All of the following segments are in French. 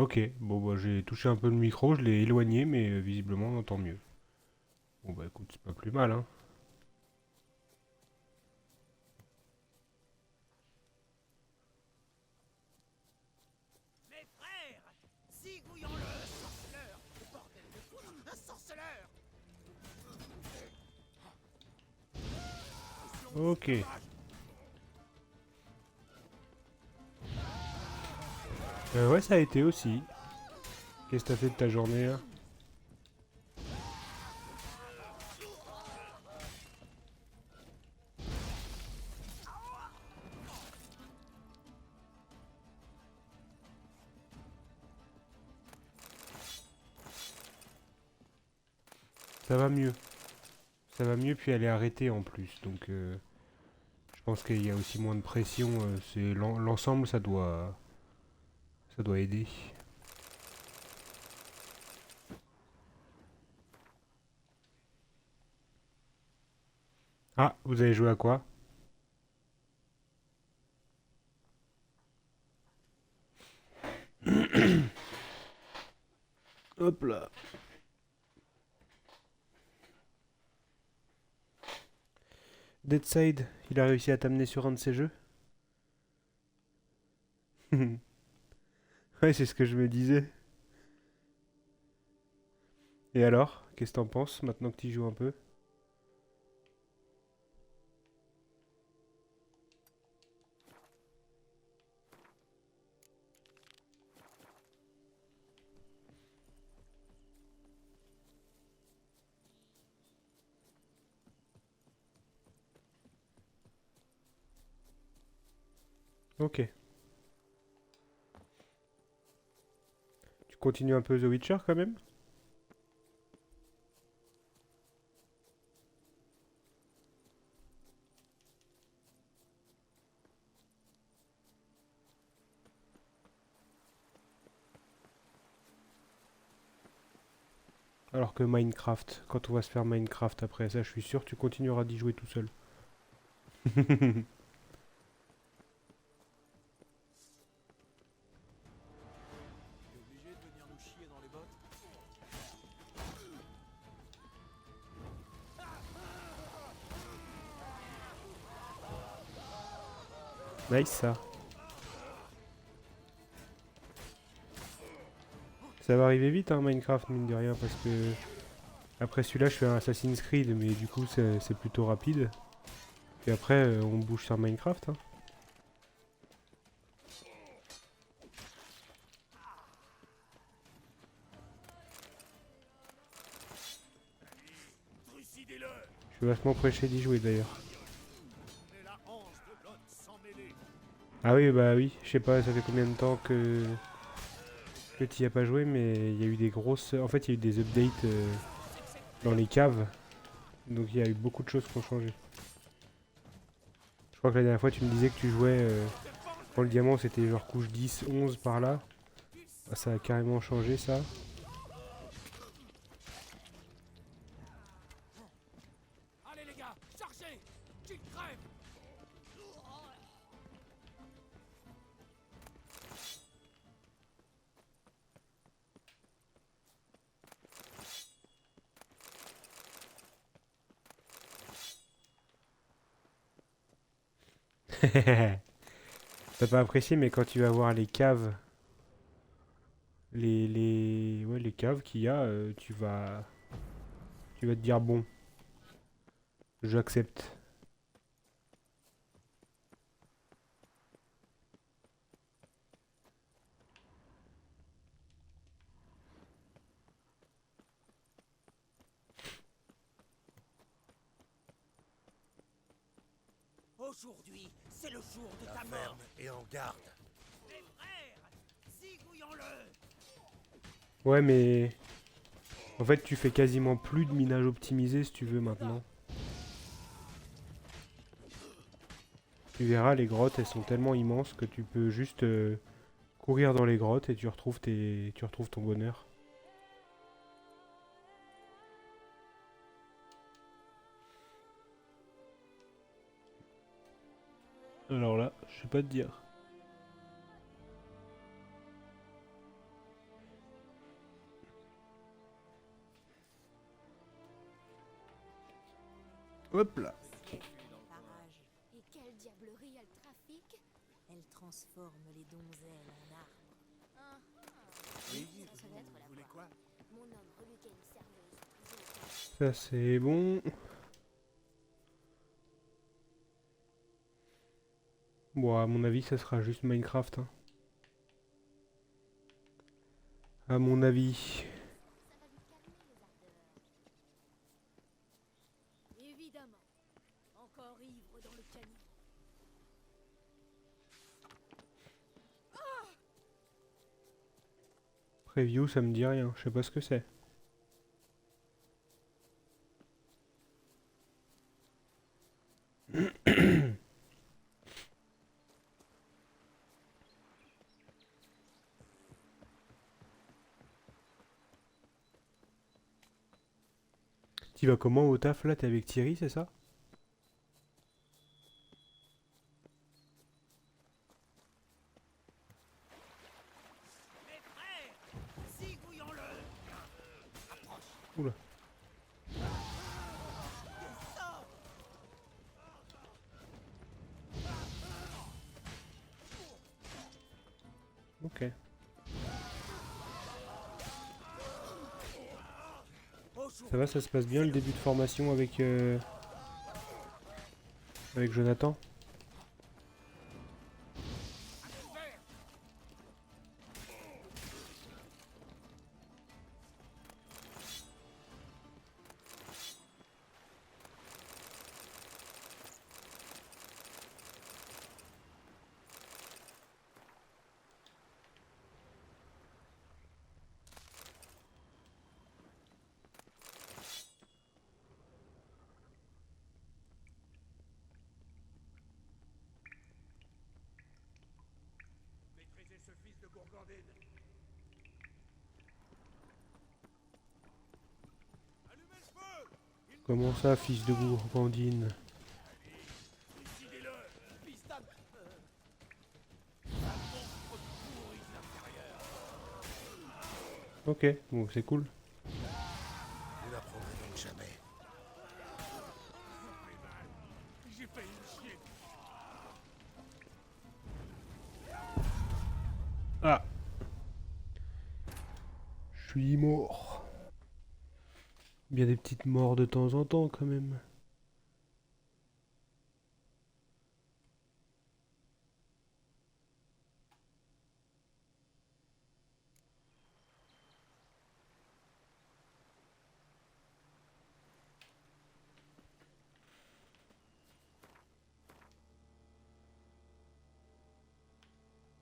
Ok, bon bah j'ai touché un peu le micro, je l'ai éloigné, mais visiblement on entend mieux. Bon bah écoute, c'est pas plus mal, hein. Mes frères, zigouillons-le, sorceleur! Bordel de quoi? Un sorceleur! Ok. Ouais, ça a été aussi. Qu'est-ce que t'as fait de ta journée là? Ça va mieux. Ça va mieux, puis elle est arrêtée en plus, donc je pense qu'il y a aussi moins de pression. C'est l'ensemble, ça doit aider. Ah, vous avez joué à quoi? Hop là. Deadside, il a réussi à t'amener sur un de ses jeux? Ouais, c'est ce que je me disais. Et alors, qu'est-ce que t'en penses maintenant que tu y joues un peu? Ok. Tu continues un peu The Witcher quand même? Alors que Minecraft, quand on va se faire Minecraft après ça, je suis sûr que tu continueras d'y jouer tout seul. T'es obligé de venir nous chier dans les bottes? Nice ça. Ça va arriver vite hein, Minecraft mine de rien parce que après celui-là je fais un Assassin's Creed mais du coup c'est plutôt rapide. Et après on bouge sur Minecraft. Hein. Trucidez-le! Je suis vachement pressé d'y jouer d'ailleurs. On est la hanche de l'homme sans mêler! Ah oui bah oui, je sais pas ça fait combien de temps que tu y as pas joué mais il y a eu des grosses... En fait il y a eu des updates dans les caves. Donc il y a eu beaucoup de choses qui ont changé. Je crois que la dernière fois tu me disais que tu jouais quand le diamant c'était genre couche 10, 11 par là. Ah, ça a carrément changé ça. Allez les gars, chargez! Qu'il crève! T'as pas apprécié mais quand tu vas voir les caves, ouais, les caves qu'il y a, tu vas te dire bon, j'accepte. Aujourd'hui, c'est le jour de La ta mort! ferme est en garde. Mes frères, zigouillons-le! Ouais mais en fait tu fais quasiment plus de minage optimisé si tu veux maintenant. Tu verras les grottes elles sont tellement immenses que tu peux juste courir dans les grottes et tu retrouves ton bonheur. Alors là, je sais pas te dire. Hop là. Barrage. Et quelle diablerie elle trafique? Elle transforme les donzelles en arbres. Ah, Oui, ça doit être vous la voulez voix. quoi? Mon homme reluquait une serveuse. Ça c'est bon. Bon, à mon avis, ça sera juste Minecraft. Hein. À mon avis. Ça va lui calmer les ardeurs. Évidemment. Encore ivre dans le caniveau. Preview, ça me dit rien. Je sais pas ce que c'est. Tu vas comment au taf là? T'es avec Thierry, c'est ça? Mes frères, zigouillons-le. Oula. Ok. Ça va, ça se passe bien le début de formation avec Jonathan? Maîtrisez ce fils de Gourgandine. Allumez le feu. Comment ça, fils de gourgandine? Décidez-le. Pistan. Ok, bon, c'est cool. Vous n'apprendrez donc jamais. J'ai failli me chier. Ah! Je suis mort. Bien des petites morts de temps en temps quand même.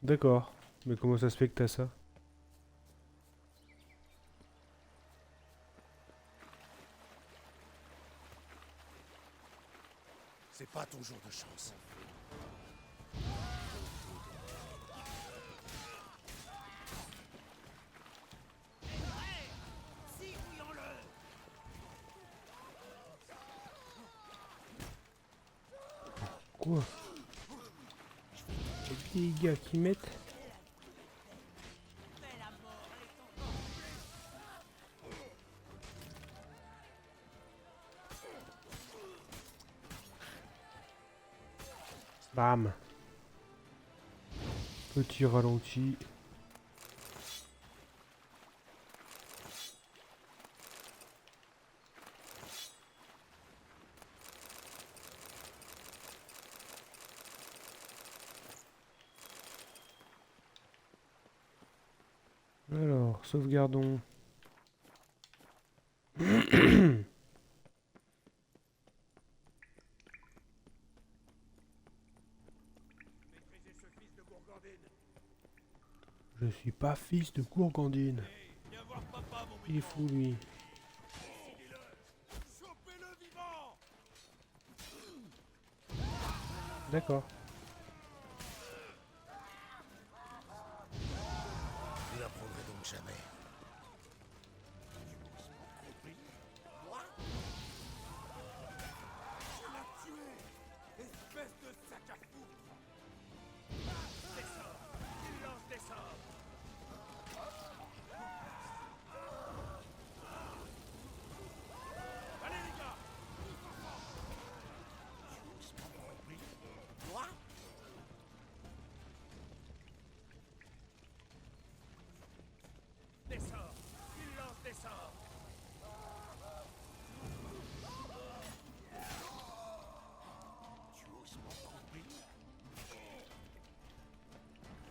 D'accord. Mais comment ça se fait que t'as ça? C'est pas ton jour de chance. Quoi? Les gars qui mettent. Bam. Petit ralenti. Alors, sauvegardons. Maîtrisez ce fils de Gourgandine. Je suis pas fils de gourgandine. Hey, viens voir papa, mon Il est fou lui. Décidez-le. Chopez-le vivant. D'accord. Vous n'apprendrez donc jamais. Moi? Tu l'as tué, espèce de sac à foutre. Des sorts. Il lance des sorts. Allez les gars.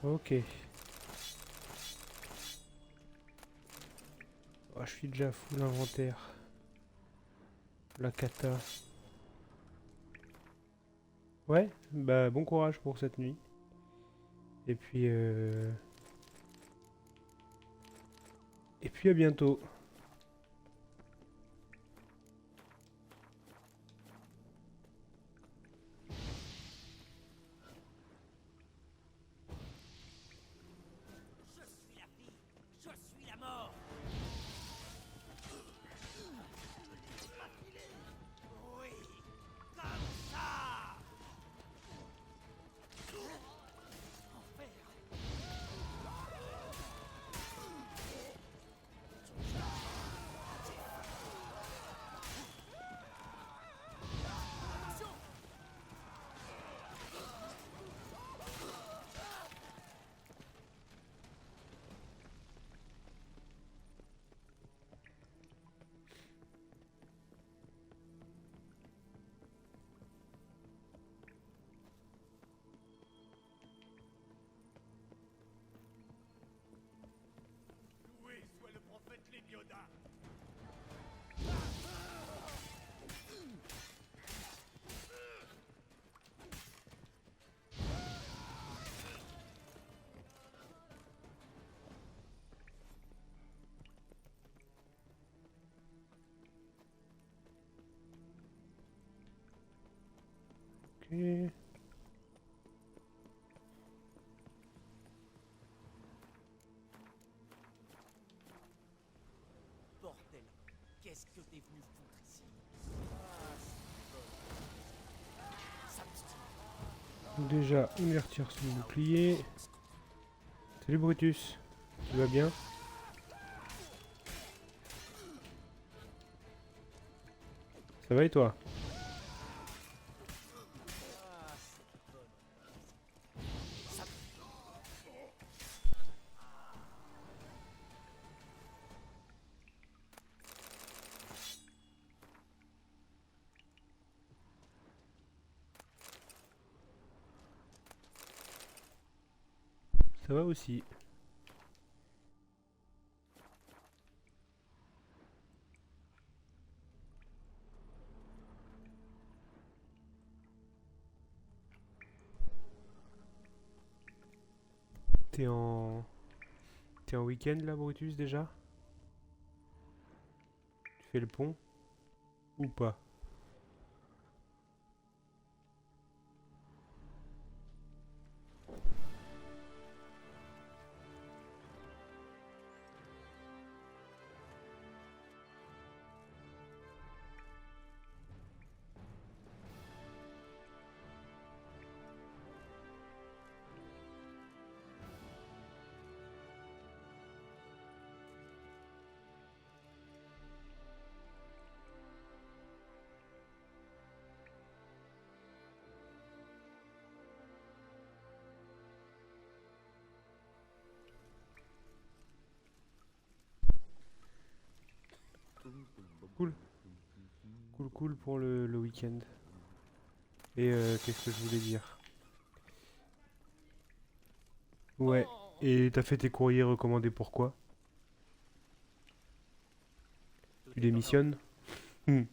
Ok. Oh, je suis déjà full inventaire. La cata. Ouais, bah bon courage pour cette nuit. Et puis à bientôt. Je suis la vie, je suis la mort. Oui, comme ça. Enfer. Loué soit le prophète Lémioda. Ok. Bordel, qu'est-ce que t'es venu foutre ici? Ça me stimule. Donc déjà, on lui retire son bouclier. Salut Brutus. Tu vas bien? Ça va et toi? Ça va aussi. T'es en... T'es en week-end là Brutus déjà? Tu fais le pont? Ou pas? Cool. Cool, cool pour le week-end. Et qu'est-ce que je voulais dire? Ouais. Et t'as fait tes courriers recommandés pourquoi? Tu démissionnes? Hmm.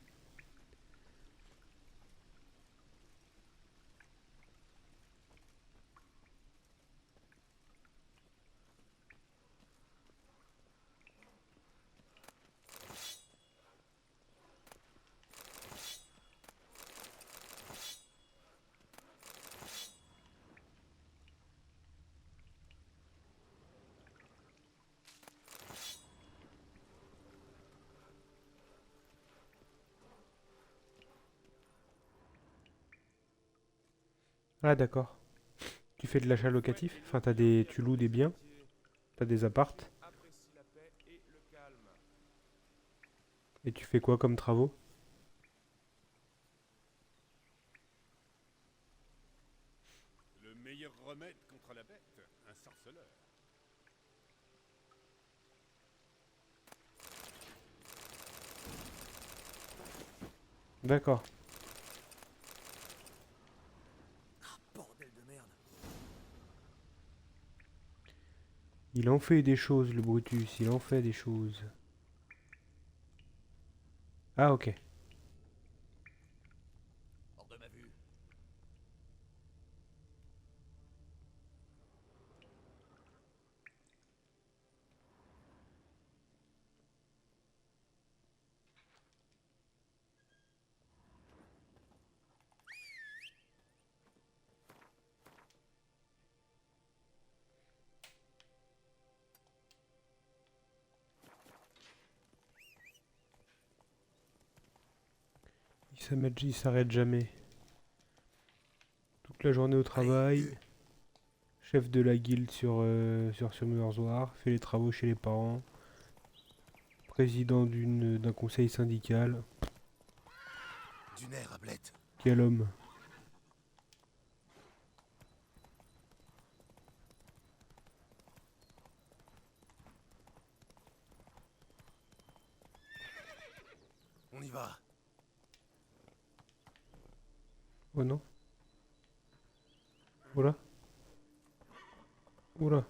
Ah d'accord. Tu fais de l'achat locatif? Enfin, tu loues des biens? T'as des appartes? Apprécie la paix et le calme. Et tu fais quoi comme travaux? Le meilleur remède contre la bête, un sorceleur. D'accord. Bordel de merde. Il en fait des choses, le Brutus, il en fait des choses. Ah, ok. Hors de ma vue. Il s'arrête jamais. Toute la journée au travail. Chef de la guilde sur Murzoir. Fait les travaux chez les parents. Président d'un conseil syndical. Du nerf, Ablette. Quel homme. On y va. Oh non. Oula. Oula.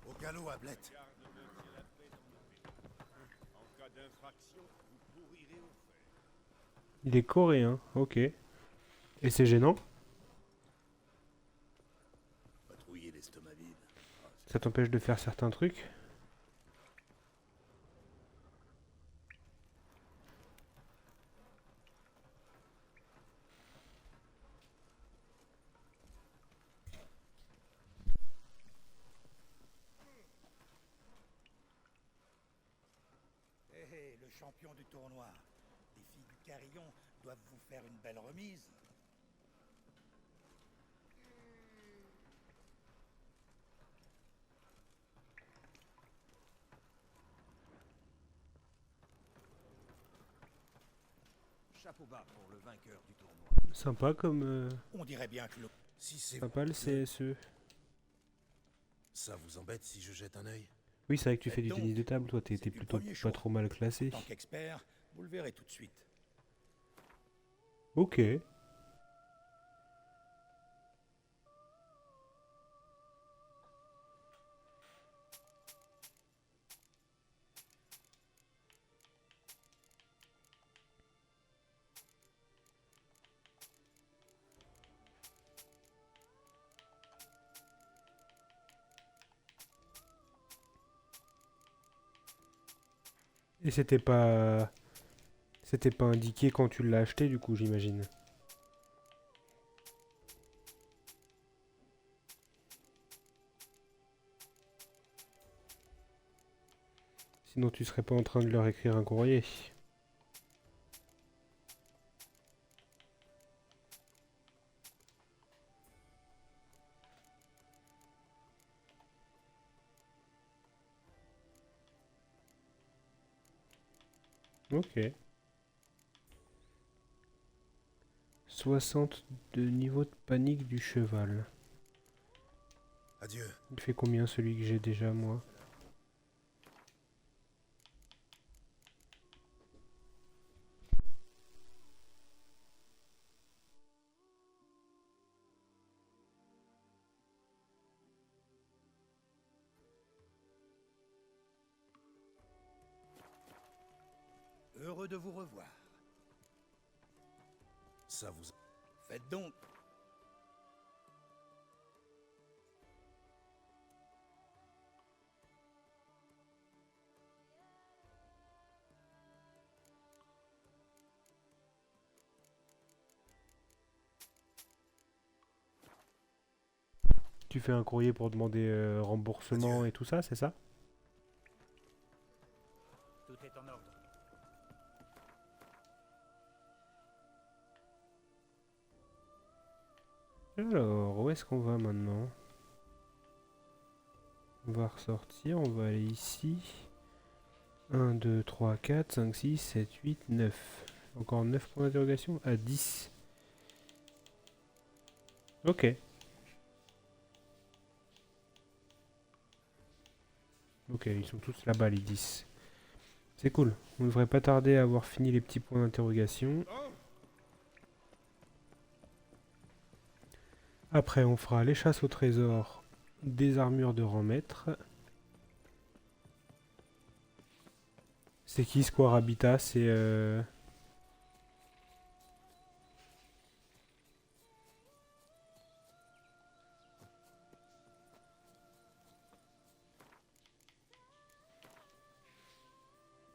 Au galop, Ablette. Garde maintient la paix dans nos pays. En cas d'infraction, vous pourrirez au fer. Il est coréen, ok. Et c'est gênant? Patrouiller l'estomac vide. Ça t'empêche de faire certains trucs? Hé, le champion du tournoi. Les filles du carillon doivent vous faire une belle remise. Chapeau bas pour le vainqueur du tournoi. Sympa comme... On dirait bien que le... Si c'est... Sympa le CSE. Ça vous embête si je jette un œil? Oui, c'est vrai que tu fais du Donc, tennis de table, toi, c'est t'es du plutôt premier pas choix. trop mal classé. En tant qu'expert, vous le verrez tout de suite. Ok. Et c'était pas... C'était pas indiqué quand tu l'as acheté, du coup, j'imagine. Sinon, tu serais pas en train de leur écrire un courrier. Ok. 60 de niveau de panique du cheval. Adieu. Il fait combien celui que j'ai déjà, moi? Heureux de vous revoir. Ça vous... Faites donc. Tu fais un courrier pour demander remboursement Adieu. et tout ça, c'est ça? Tout est en ordre. Alors, où est-ce qu'on va maintenant? On va ressortir, on va aller ici. 1, 2, 3, 4, 5, 6, 7, 8, 9. Encore 9 points d'interrogation à 10. Ok. Ok, ils sont tous là-bas, les 10. C'est cool. On ne devrait pas tarder à avoir fini les petits points d'interrogation. Après, on fera les chasses au trésor des armures de rang maître. C'est qui Square Habitat? C'est...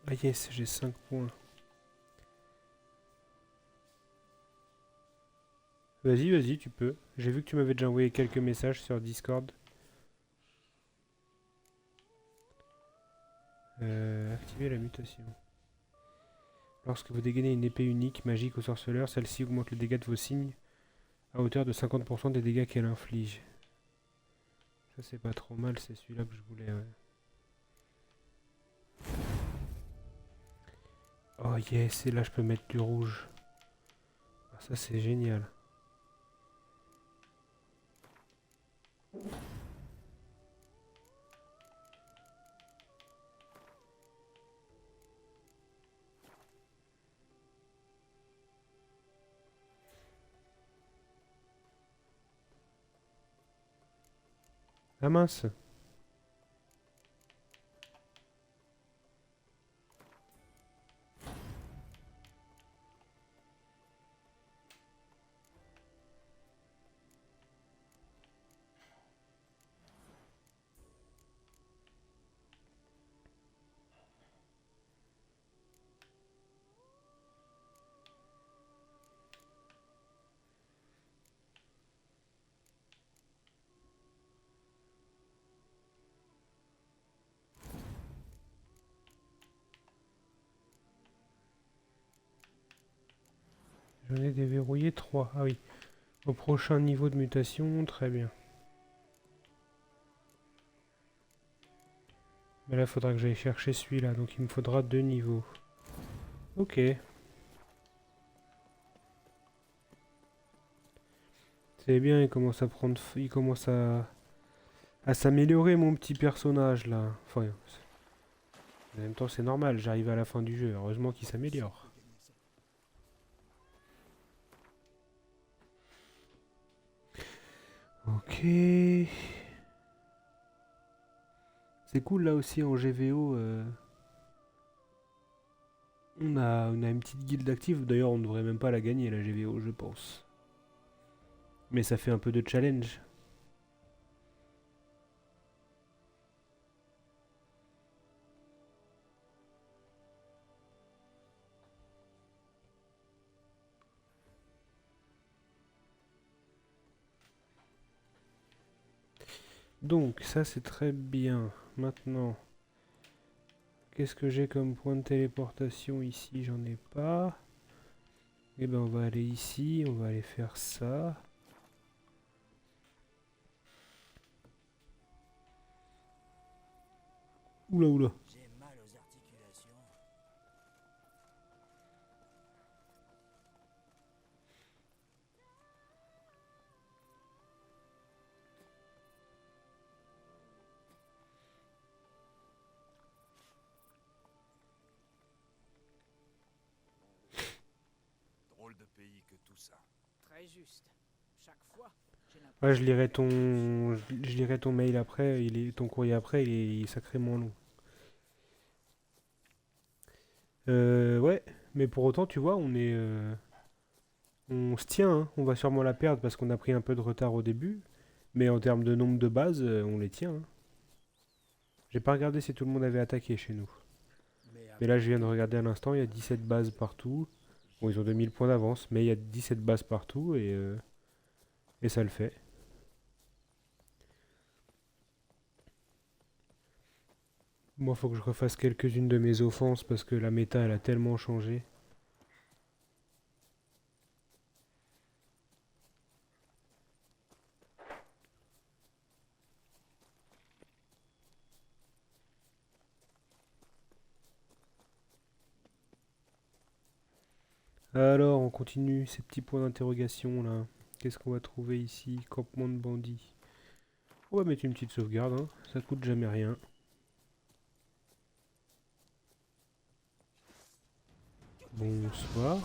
Ah yes, j'ai 5 points. Vas-y, vas-y, tu peux. J'ai vu que tu m'avais déjà envoyé quelques messages sur Discord. Activer la mutation. Lorsque vous dégainez une épée unique, magique ou sorceleur, celle-ci augmente le dégât de vos signes à hauteur de 50% des dégâts qu'elle inflige. Ça c'est pas trop mal, c'est celui-là que je voulais. Ouais. Oh yes, et là je peux mettre du rouge. Ah, ça c'est génial. Ah mince. J'en ai déverrouillé 3. Ah oui. Au prochain niveau de mutation, très bien. Mais là, il faudra que j'aille chercher celui-là, donc il me faudra 2 niveaux. Ok. C'est bien, il commence à prendre... Il commence à s'améliorer, mon petit personnage, là. Enfin, en même temps, c'est normal, j'arrive à la fin du jeu. Heureusement qu'il s'améliore. Ok. C'est cool là aussi en GVO. On a une petite guilde active. D'ailleurs, on ne devrait même pas la gagner la GVO, je pense. Mais ça fait un peu de challenge. Donc, ça c'est très bien. Maintenant, qu'est-ce que j'ai comme point de téléportation ici? J'en ai pas. Eh ben, on va aller ici. On va aller faire ça. Oula, oula. J'ai mal aux articulations. Drôle de pays que tout ça. Très juste. Chaque fois, j'ai l'impression Ouais, je lirai ton mail après. Ton courrier après. Il est sacrément long. Ouais. Mais pour autant, tu vois, on se tient, hein. On va sûrement la perdre parce qu'on a pris un peu de retard au début. Mais en termes de nombre de bases, on les tient, hein. J'ai pas regardé si tout le monde avait attaqué chez nous. Mais là, je viens de regarder à l'instant, il y a 17 bases partout. Bon, ils ont 2000 points d'avance, mais il y a 17 bases partout et ça le fait. Moi, faut que je refasse quelques-unes de mes offenses parce que la méta, elle a tellement changé. Alors, on continue ces petits points d'interrogation là. Qu'est-ce qu'on va trouver ici? Campement de bandits. On va mettre une petite sauvegarde, hein. Ça coûte jamais rien. Bonsoir.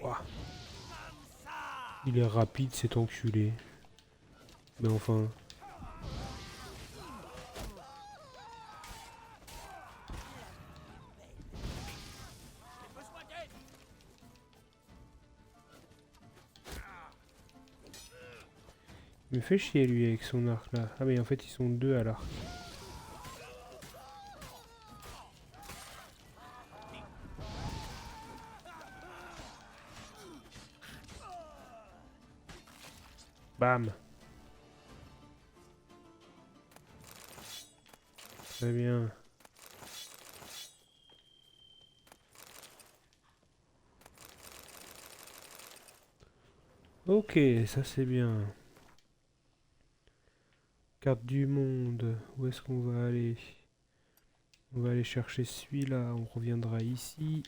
Ouah. Il est rapide cet enculé. Mais enfin... Besoin d'aide. Il me fait chier lui avec son arc là. Ah mais en fait ils sont deux à l'arc. Bam. Très bien. Ok, ça c'est bien. Carte du monde. Où est-ce qu'on va aller? On va aller chercher celui-là. On reviendra ici.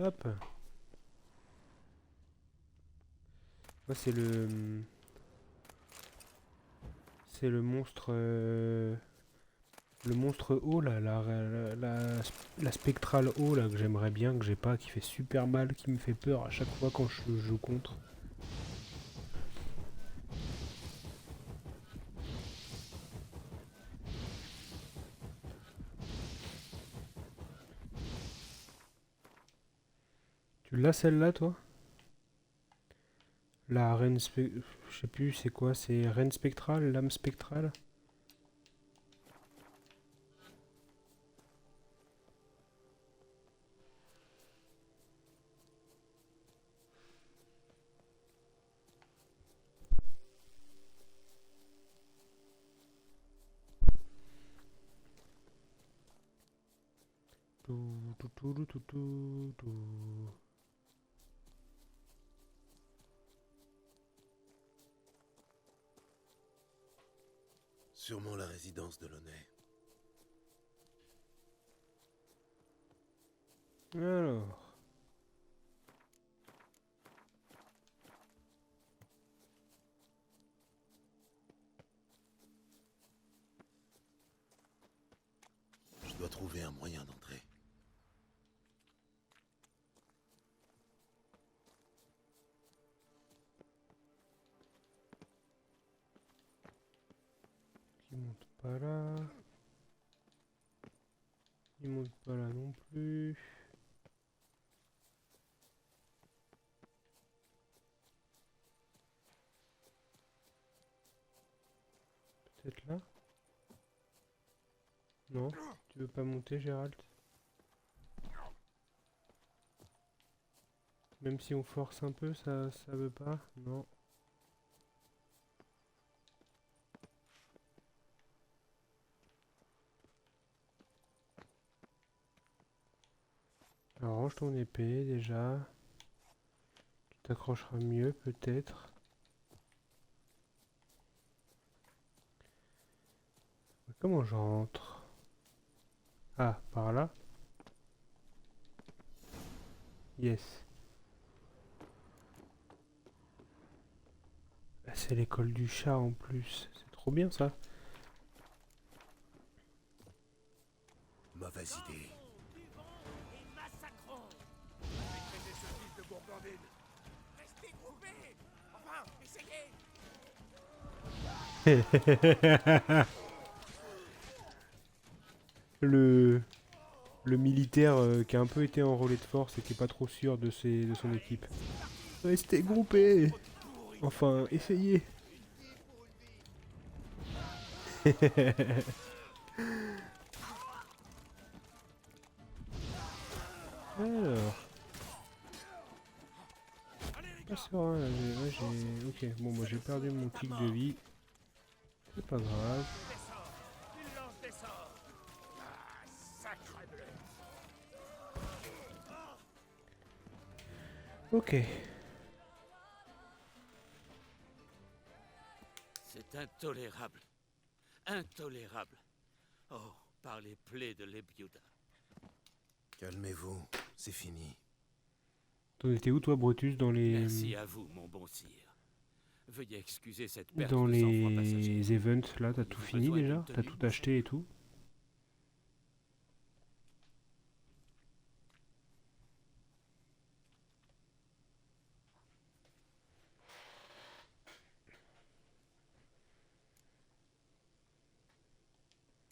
Hop. Moi c'est le... C'est le monstre... Le monstre haut là, la spectrale haut là que j'aimerais bien, que j'ai pas, qui fait super mal, qui me fait peur à chaque fois quand je joue contre. Tu l'as celle-là toi? La reine spectrale... Je sais plus c'est quoi, c'est reine spectrale, lame spectrale? Tout, tout, tout, tout, tout, tout, tout. Sûrement la résidence de Launay. Alors... Je dois trouver un moyen d'entrer. Qui monte pas là. Il monte pas là non plus. Peut-être là? Non? Tu veux pas monter, Gérald? Même si on force un peu, ça veut pas? Non. Alors, range ton épée déjà. Tu t'accrocheras mieux peut-être. Comment je rentre? Ah, par là? Yes. c'est l'école du chat en plus. C'est trop bien ça. Mauvaise idée. Et massacrons. Maîtrisez ce fils de Bourgandine. Restez groupés. Enfin, essayez. le le militaire qui a un peu été en relais de force et qui est pas trop sûr de son équipe. Restez groupés. Enfin, essayez. Alors. Pas serein là, ouais, ok, bon moi j'ai perdu mon tic de vie. C'est pas grave. Il lance des sorts. Ah, sacré bleu. Ok. C'est intolérable. Intolérable. Oh, par les plaies de l'Ebiouda. Calmez-vous, c'est fini. T'en étais où toi Brutus dans Merci à vous, mon bon sire. Veuillez excuser cette perte dans de sang-froid passager. les events là, t'as tout Avez-vous fini besoin déjà? d'une T'as tenue, tout acheté et tout?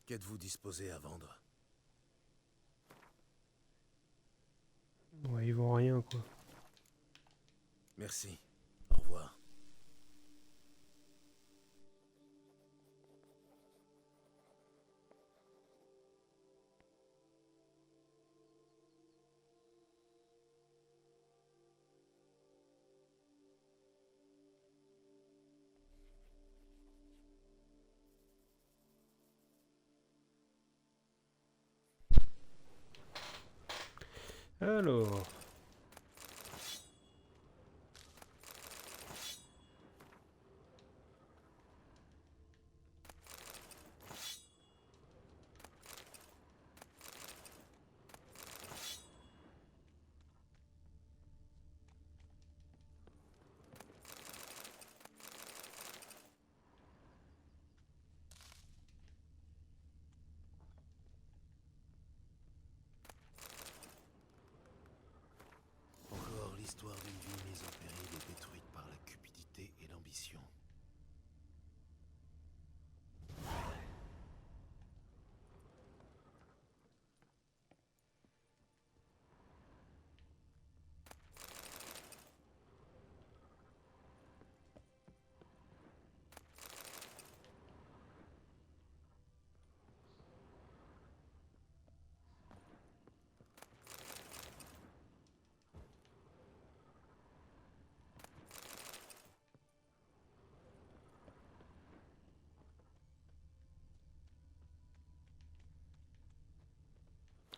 Qu'êtes-vous disposé à vendre? Ouais, ils vont rien quoi. Merci. Au revoir. Alors. Encore l'histoire d'une vie mise en péril et détruite par la cupidité et l'ambition.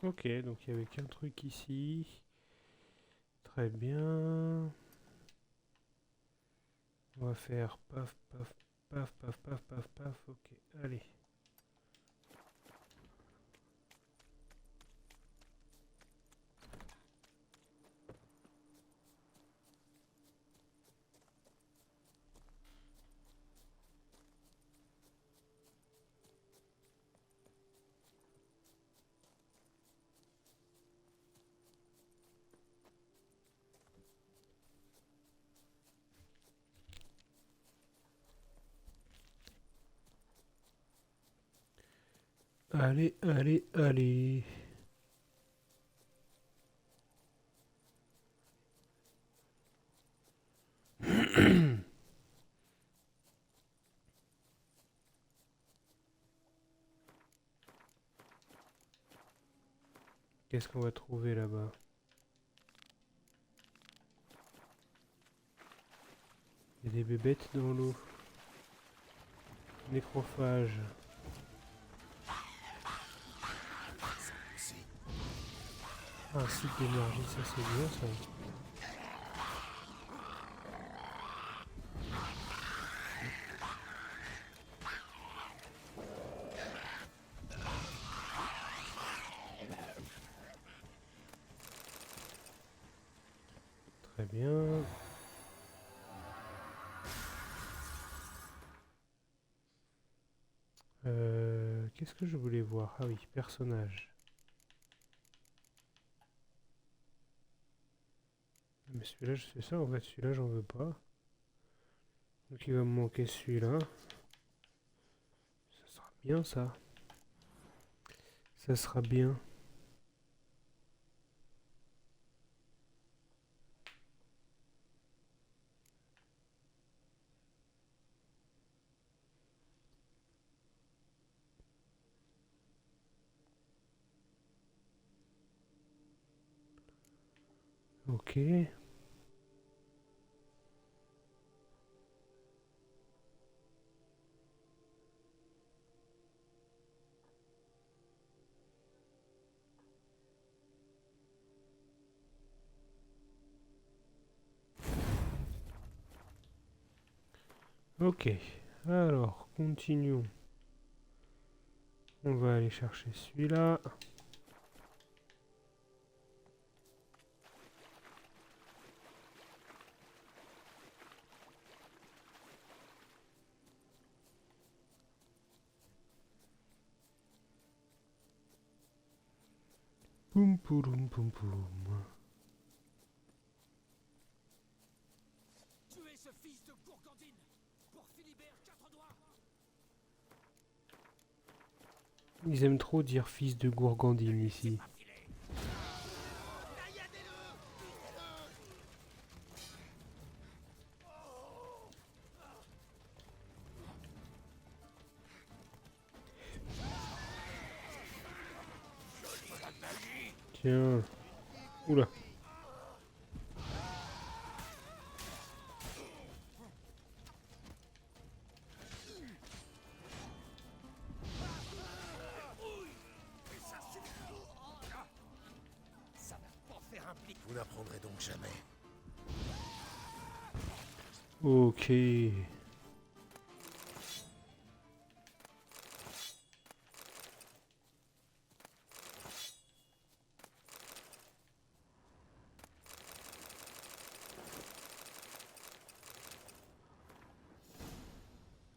Ok, donc il y avait qu'un truc ici. Très bien. On va faire paf, paf, paf, paf, paf, paf, paf. Ok, allez. Allez, allez, allez. Qu'est-ce qu'on va trouver là-bas? Il y a des bébêtes dans l'eau. Nécrophage. Si. Un site d'énergie, ça c'est bien ça. Très bien. Qu'est-ce que je voulais voir? Ah oui, personnage. Mais celui-là, c'est ça en fait, celui-là, j'en veux pas. Donc il va me manquer celui-là. Ça sera bien ça. Ça sera bien. Ok. Ok. Alors, continuons. On va aller chercher celui-là. Poum pouloum poum poum. Tuez ce fils de Gourgandine pour Philibert Quatre-Doigts. Ils aiment trop dire fils de Gourgandine ici. Tiens. Oula. Vous n'apprendrez donc jamais. Ok.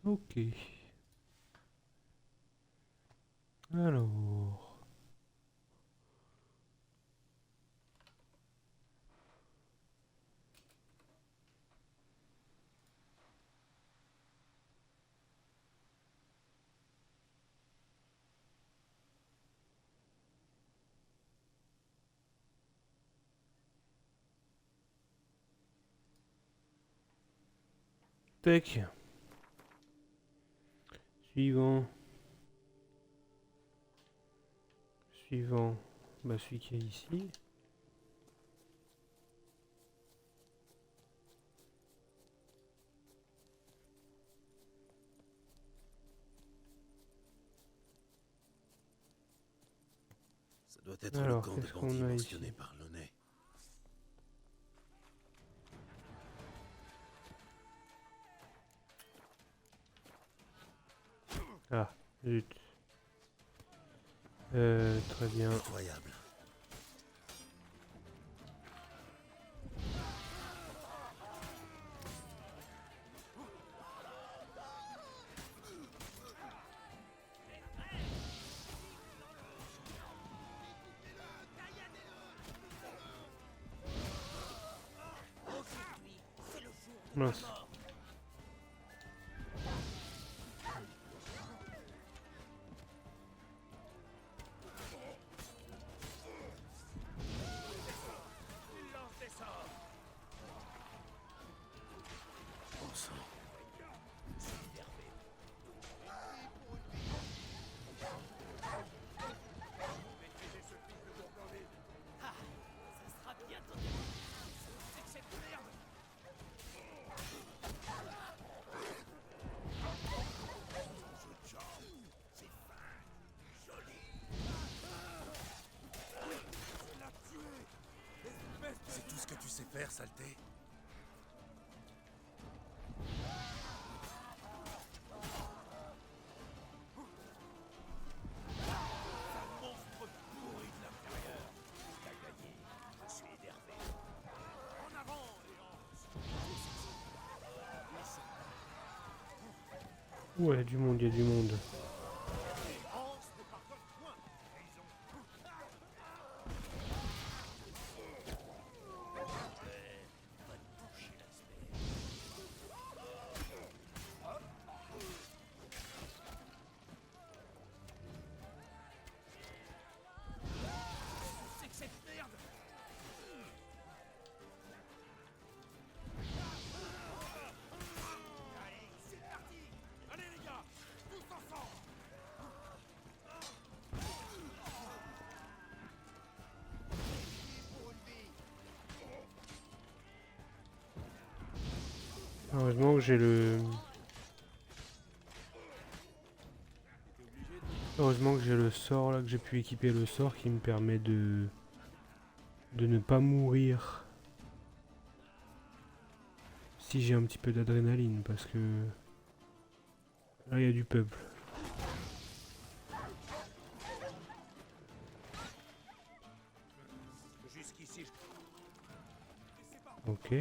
Ok. Alors. Tac. Suivant. Suivant. Bah celui qui est ici. Ça doit être Alors, le camp de qu'est-ce qu'on bandits a mentionné ici? par Launay. Ah, zut. Très bien. Incroyable. Mince. Lance des sorts. Bon sang. Maîtrisez ce fils de Gourgandine. Ah, ça sera bientôt. C'est que cette merde. C'est tout ce que tu sais faire, saleté. Monstre pourri de l'intérieur. T'as gagné. Je suis énervé. En avant, Léance. Ouais, il y a du monde, il y a du monde. Heureusement que j'ai le... Heureusement que j'ai le sort là, que j'ai pu équiper le sort qui me permet de ne pas mourir si j'ai un petit peu d'adrénaline, parce que là il y a du peuple. Jusqu'ici, Ok.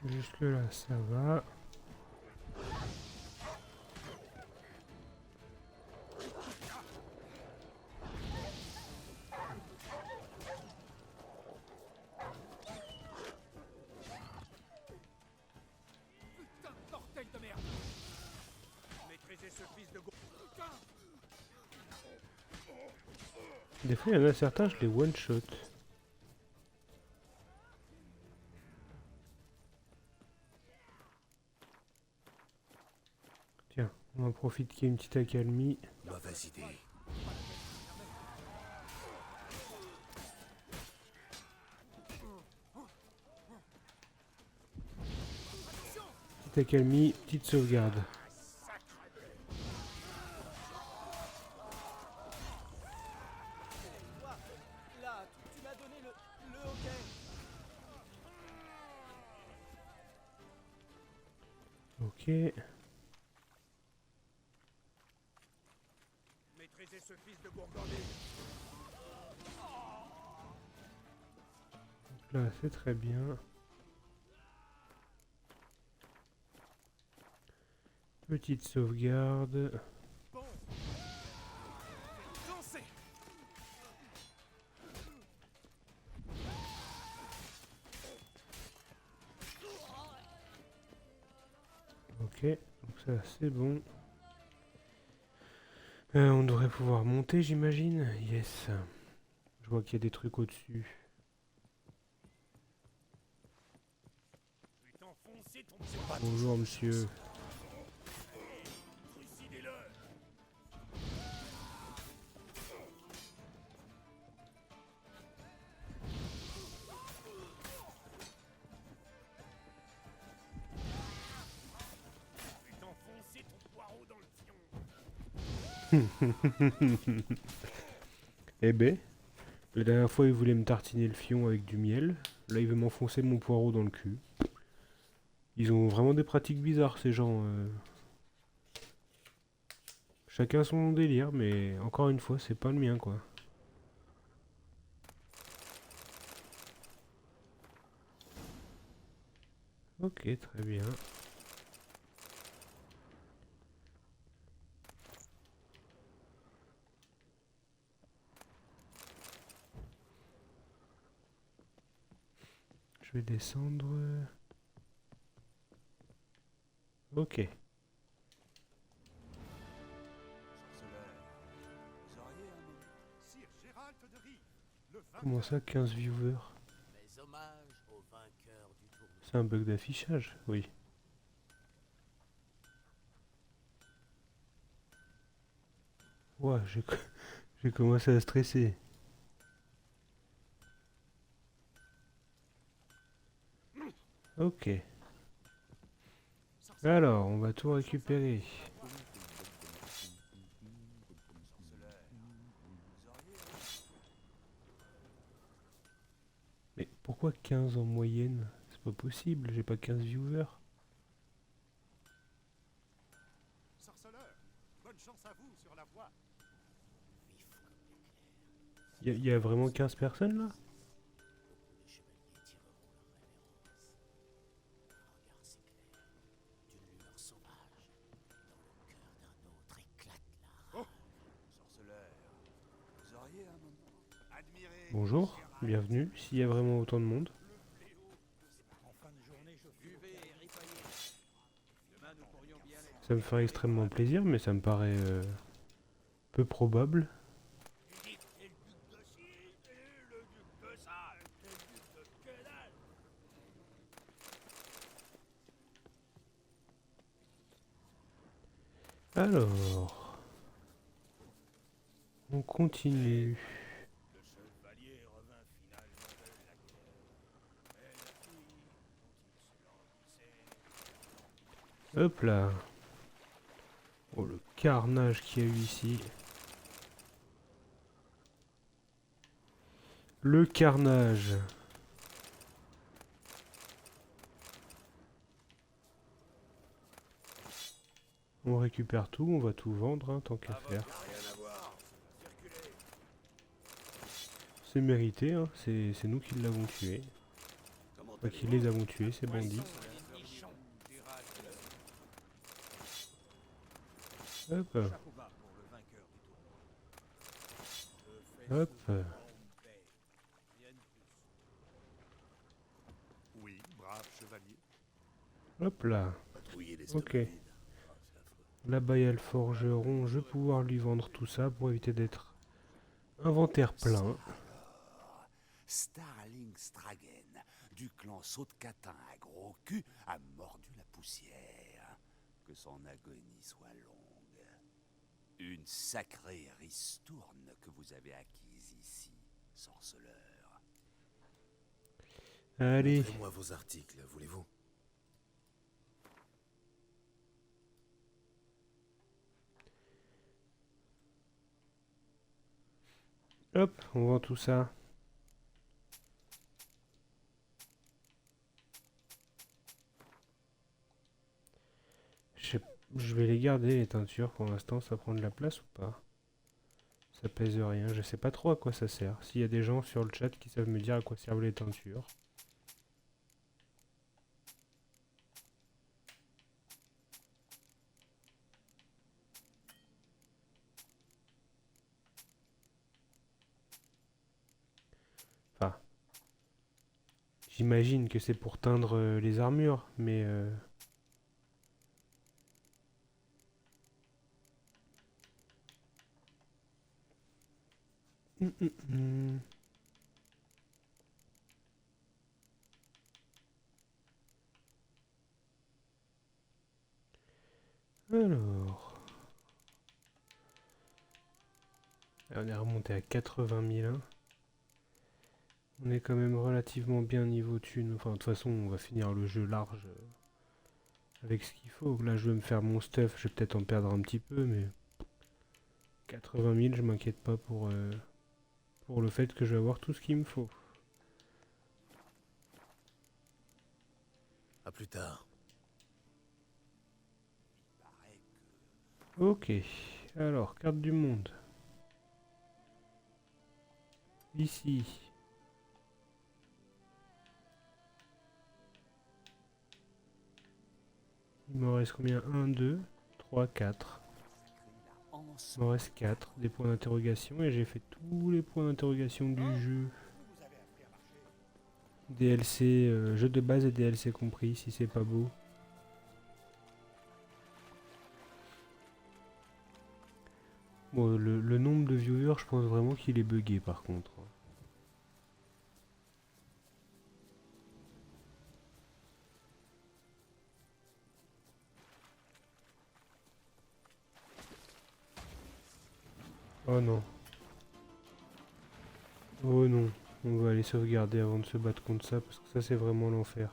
Jusque là ça va. putain de bordel de merde. Maîtrisez ce fils de go... Putain. Des fois il y en a certains, je les one shot. Tiens, on en profite qu'il y ait une petite accalmie. Mauvaise idée. Petite accalmie, petite sauvegarde. Là, tu m'as donné le hockey. Ok. Maîtrisez ce fils de gourgandine. Là c'est très bien. Petite sauvegarde. Bon. Lancez. Ok, donc ça c'est bon. On devrait pouvoir monter, j'imagine. Yes. Je vois qu'il y a des trucs au-dessus. Putain, foncez ton Bonjour monsieur. trucidez-le. Putain, foncez ton poireau dans le fion. Eh ben, la dernière fois il voulait me tartiner le fion avec du miel. Là il veut m'enfoncer mon poireau dans le cul. Ils ont vraiment des pratiques bizarres ces gens. Chacun son délire, mais encore une fois c'est pas le mien quoi. Ok, très bien. Je vais descendre. Ok. Sire Gérald de Rive, le Comment ça, 15 viewers? Mes hommages au vainqueur du tournoi. C'est un bug d'affichage, oui. Ouah, j'ai commencé à stresser. Ok. Alors, on va tout récupérer. Mais pourquoi 15 en moyenne? C'est pas possible, j'ai pas 15 viewers. Sorceleur, bonne chance à vous sur la voie. Y a vraiment 15 personnes là? Bonjour, bienvenue, s'il y a vraiment autant de monde. En fin de journée, je fus Ça me ferait extrêmement plaisir, mais ça me paraît peu probable. Alors, on continue. Le chevalier revint finalement de la guerre. Mais la fille dont il se languissait... Hop là. Oh, le carnage qu'il y a eu ici. Le carnage. On récupère tout, on va tout vendre, hein, tant qu'à faire. Rien à voir. Circulez. C'est mérité, hein, c'est nous qui l'avons tué. Enfin, qui les avons tués, ces bandits. Hop, Chapeau bas pour le vainqueur du tournoi. hop. Rien de plus. Oui, brave chevalier. Hop là. Patrouiller les Ok. stocks vides. Ah, c'est affreux. Là-bas, il y a le forgeron. Je vais pouvoir lui vendre tout ça pour éviter d'être inventaire plein. Starling Stragen, du clan Saut-de-Catin à gros cul, a mordu la poussière. Que son agonie soit longue. Une sacrée ristourne que vous avez acquise ici, sorceleur. Allez. Montrez-moi vos articles, voulez-vous? Hop, on vend tout ça. Je vais les garder, les teintures, pour l'instant. Ça prend de la place ou pas? Ça pèse rien. Je sais pas trop à quoi ça sert. S'il y a des gens sur le chat qui savent me dire à quoi servent les teintures. Enfin, j'imagine que c'est pour teindre les armures, mais... Hum, hum, hum. Alors... On est remonté à 80 000. On est quand même relativement bien niveau thune. Enfin, de toute façon, on va finir le jeu large avec ce qu'il faut. Là, je vais me faire mon stuff. Je vais peut-être en perdre un petit peu, mais 80 000, je m'inquiète pas pour le fait que je vais avoir tout ce qu'il me faut. À plus tard. Ok. Alors, carte du monde. Ici. Il me reste combien? 1, 2, 3, 4. Il me reste 4. Des points d'interrogation. Et j'ai fait tous les points d'interrogation du jeu. DLC, jeu de base et DLC compris, si c'est pas beau. Bon, le nombre de viewers, je pense vraiment qu'il est buggé par contre. Oh non. Oh non. On va aller sauvegarder avant de se battre contre ça, parce que ça c'est vraiment l'enfer.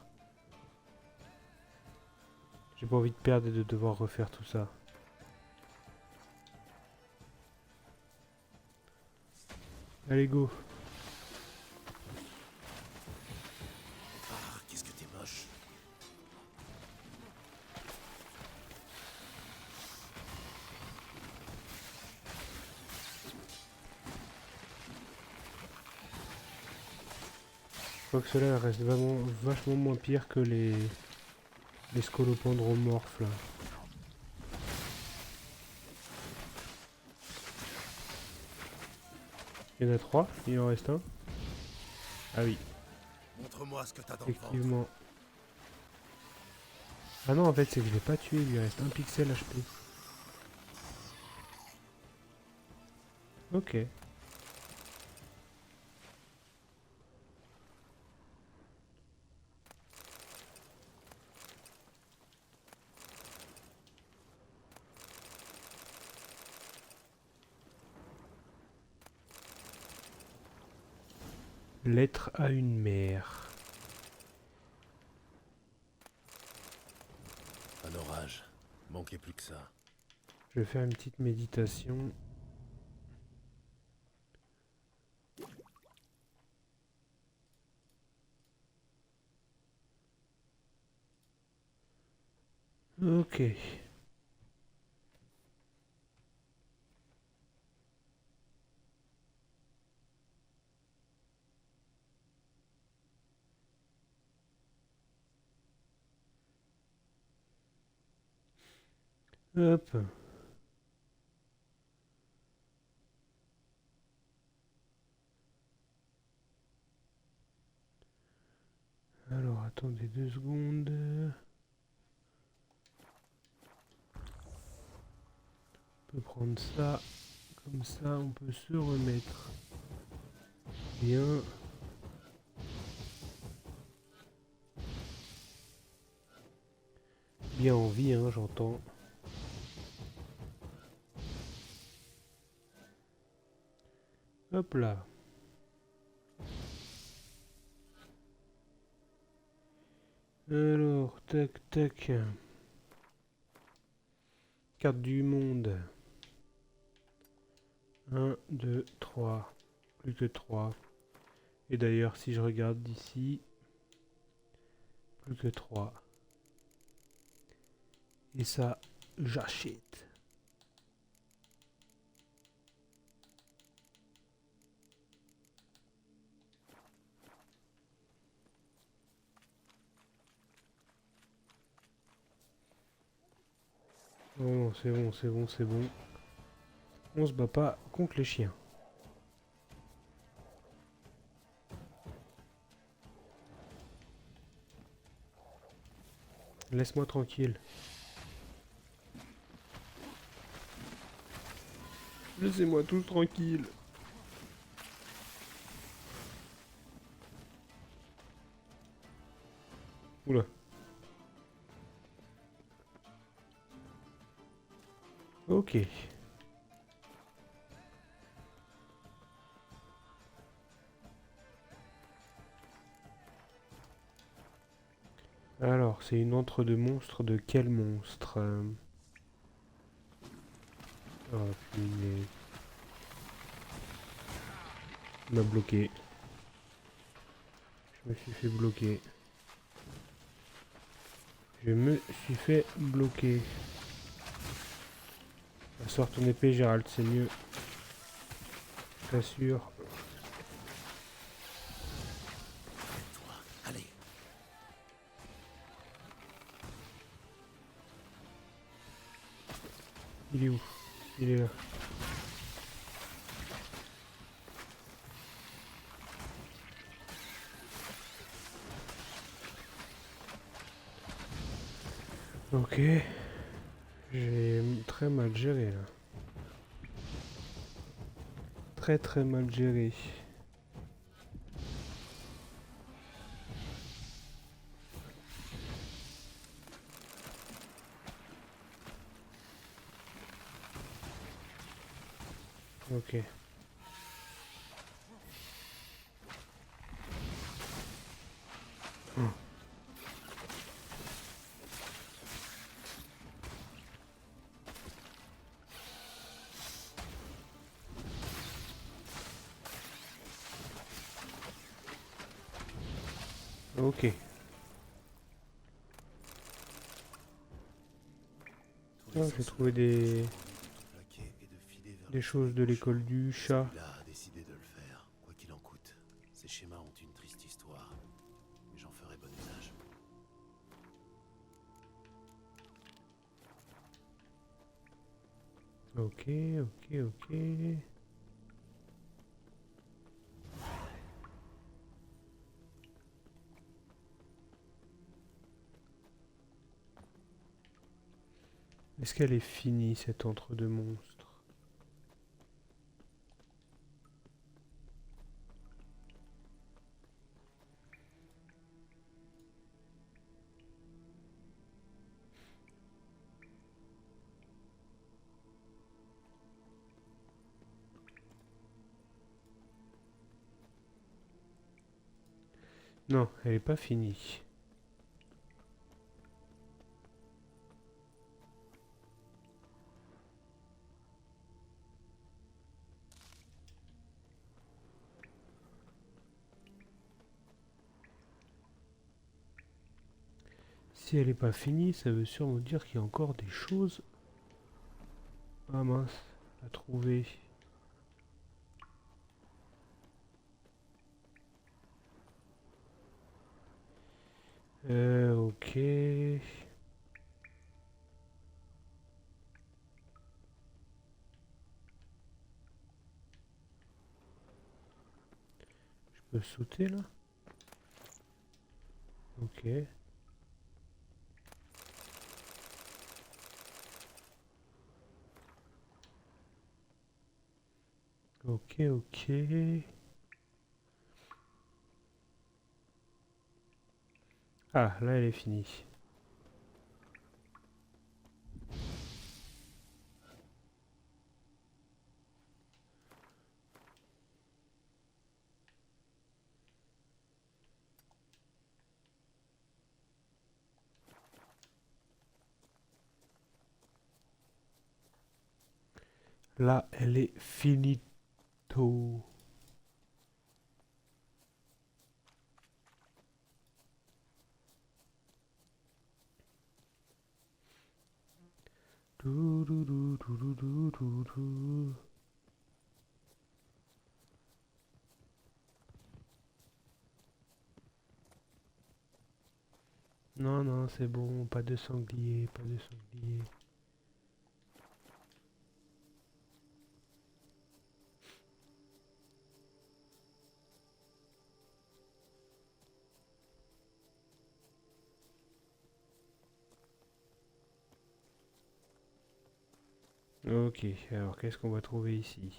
J'ai pas envie de perdre et de devoir refaire tout ça. Allez, go. Ah, qu'est-ce que t'es moche. Je crois que cela reste vraiment vachement moins pire que les scolopendromorphes là. Il y en a 3, il en reste un. Ah oui, Montre-moi ce que t'as dans le ventre. effectivement. Ah non, en fait, c'est que je l'ai pas tué, il lui reste un pixel HP. Ok. Lettre à une mère. Un orage. Manquait plus que ça. Je vais faire une petite méditation. Ok. Hop. Alors, attendez 2 secondes. On peut prendre ça. Comme ça, on peut se remettre. Bien. Bien en vie, hein, j'entends. Hop là. Alors, tac, tac. Carte du monde. 1, 2, 3. Plus que 3. Et d'ailleurs, si je regarde d'ici, plus que 3. Et ça, j'achète. Oh non, c'est bon, c'est bon, c'est bon. On se bat pas contre les chiens. Laisse-moi tranquille. Laissez-moi tous tranquille. Oula. Ok. Alors, c'est une entre-deux monstres de quel monstre Oh punaise. Il m'a bloqué. Je me suis fait bloquer. Je me suis fait bloquer. Sors ton épée, Gérald, c'est mieux. Je t'assure. Toi, allez. Il est où? Il est là. Ok. J'ai très mal géré là. Très très mal géré. Ok. Ok. Ah, j'ai trouvé des choses de l'école du chat. Là a décidé de le faire, quoi qu'il en coûte. Ces schémas ont une triste histoire, mais j'en ferai bon usage. Ok, ok, ok. Est-ce qu'elle est finie cette entre-deux monstres? Non, elle est pas finie. Si elle est pas finie, ça veut sûrement dire qu'il y a encore des choses. Ah mince, à trouver. Ok. Je peux sauter là? Ok. Ok, ok. Ah, là elle est finie. Là, elle est finito. Dou, dou, dou, dou, dou, dou, dou, dou. Non, non, c'est bon, pas de sanglier, pas de sanglier. Ok, alors qu'est-ce qu'on va trouver ici?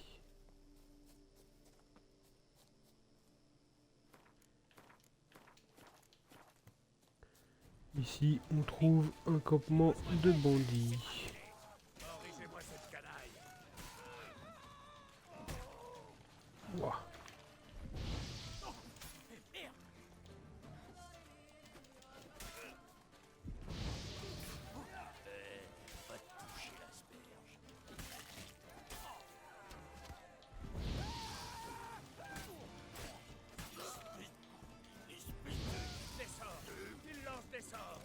Ici, on trouve un campement de bandits. Corrigez-moi cette canaille. Ouah. Pas de toucher l'asperge. Des sorts. Il lance des sorts.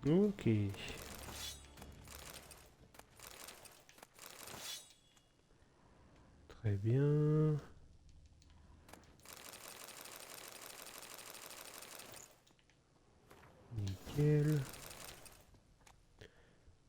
Ok. Très bien. Nickel.